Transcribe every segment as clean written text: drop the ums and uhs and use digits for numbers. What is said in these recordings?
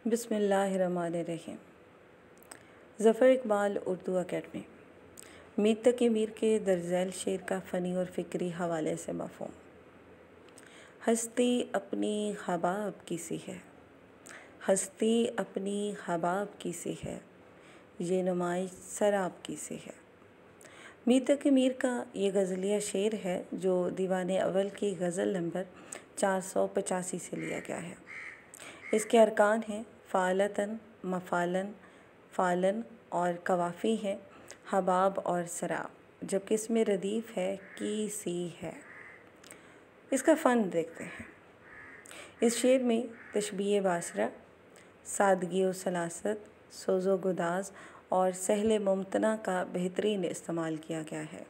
बिस्मिल्लाहिर्रहमानिर्रहीम। ज़फ़र इकबाल उर्दू अकेडमी। मीर तकी मीर के दर्ज़ैल शेर का फ़नी और फ़िक्री हवाले से मफ़हूम। हस्ती अपनी हबाब की सी है, हस्ती अपनी हबाब की सी है, ये नुमाइश शराब की सी है। मीर तकी मीर का ये गज़लिया शेर है जो दीवाने अव्वल की गज़ल नंबर 485 से लिया गया है। इसके अरकान हैं फ़ालतन, मफ़ालन, फ़ालन और कवाफ़ी हैं हबाब और सराब, जबकि इसमें रदीफ़ है की सी है। इसका फ़न देखते हैं। इस शेर में तशबीह बासरा, सादगी व सलासत, सोज़ो गुदाज और सहले मुमतना का बेहतरीन इस्तेमाल किया गया है।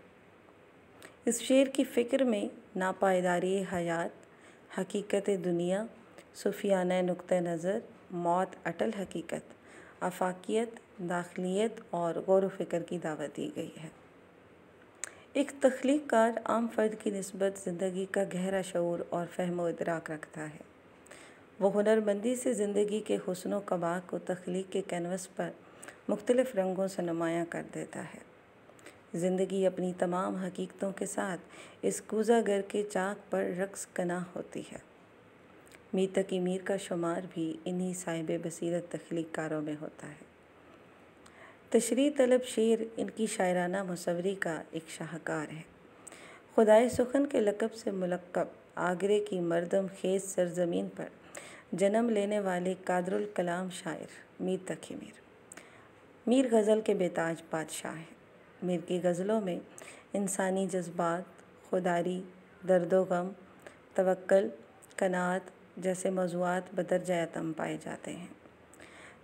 इस शेर की फ़िक्र में नापायदारी हयात, हकीकत दुनिया, सूफियाना नुक्ते नज़र, मौत अटल हकीकत, आफाकियत, दाखिलियत और गौर व फ़िक्र की दावत दी गई है। एक तख्लीक कार आम फ़र्द की निस्बत ज़िंदगी का गहरा शऊर और फ़हम व इदराक रखता है। वो हुनरमंदी से ज़िंदगी के हुस्न व कबाह को तख्लीक के कैनवस पर मुख्तलिफ़ रंगों से नुमायाँ कर देता है। ज़िंदगी अपनी तमाम हकीकतों के साथ इस कूज़ागर के चाक पर रक़्स कना होती है। मीर तकी मीर का शुमार भी इन्हीं साहिब बसीरत तख्लीक कारों में होता है। तशरीह तलब शेर इनकी शायराना मुसव्वरी का एक शाहकार है। खुदाए सुखन के लक़ब से मुलक़्क़ब आगरे की मरदम खेज़ सरज़मीन पर जन्म लेने वाले कादरुल कलाम शायर मीर तकी मीर। मीर गज़ल के बेताज बादशाह हैं। मीर की गज़लों में इंसानी जज्बात, खुदारी, दर्द व गम, तवक्कुल, कनाअत जैसे मौज़ूआत बदरजा अतम पाए जाते हैं।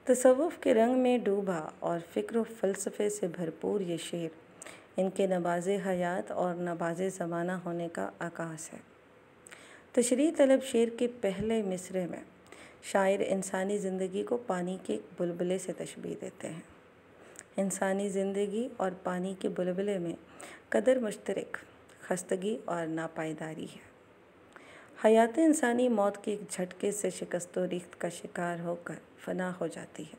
तसव्वुफ़ के रंग में डूबा और फ़िक्र व फ़लसफ़े से भरपूर ये शेर इनके नवाज़े हयात और नवाज़े ज़माना होने का आकाश है। तशरीह तलब शेर के पहले मिसरे में शायर इंसानी ज़िंदगी को पानी के एक बुलबुले से तशबीह देते हैं। इंसानी ज़िंदगी और पानी के बुलबुले में कदर मुश्तरक, खस्तगी और नापायदारी है। हयात इंसानी मौत के एक झटके से शिकस्त व रीख्त का शिकार होकर फ़ना हो जाती है।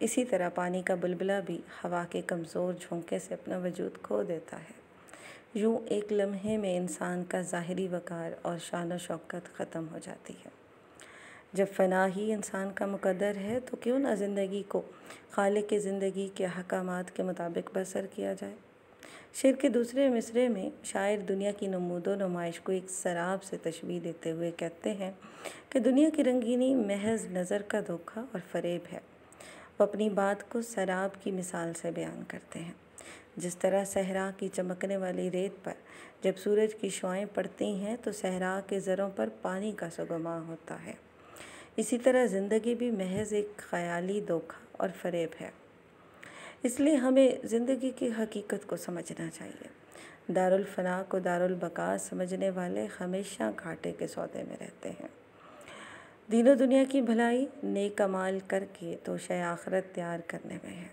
इसी तरह पानी का बुलबुला भी हवा के कमज़ोर झोंके से अपना वजूद खो देता है। यूँ एक लम्हे में इंसान का ज़ाहिरी वक़ार और शान व शौकत ख़त्म हो जाती है। जब फ़ना ही इंसान का मुक़द्दर है तो क्यों ना ज़िंदगी को खालिक़ ज़िंदगी के अहकामात के मुताबिक बसर किया जाए। शेर के दूसरे मिसरे में शायर दुनिया की नमूदो नुमाइश को एक शराब से तशबीह देते हुए कहते हैं कि दुनिया की रंगीनी महज नज़र का धोखा और फ़रेब है। वो अपनी बात को शराब की मिसाल से बयान करते हैं। जिस तरह सहरा की चमकने वाली रेत पर जब सूरज की शुआएं पड़ती हैं तो सहरा के ज़रों पर पानी का सुगमा होता है, इसी तरह ज़िंदगी भी महज एक ख़याली धोखा और फ़रेब है। इसलिए हमें ज़िंदगी की हकीकत को समझना चाहिए। दारुल फ़ना को दारुल बका समझने वाले हमेशा घाटे के सौदे में रहते हैं। दीनो दुनिया की भलाई नेक अमाल करके तो शय आखिरत तैयार करने में है।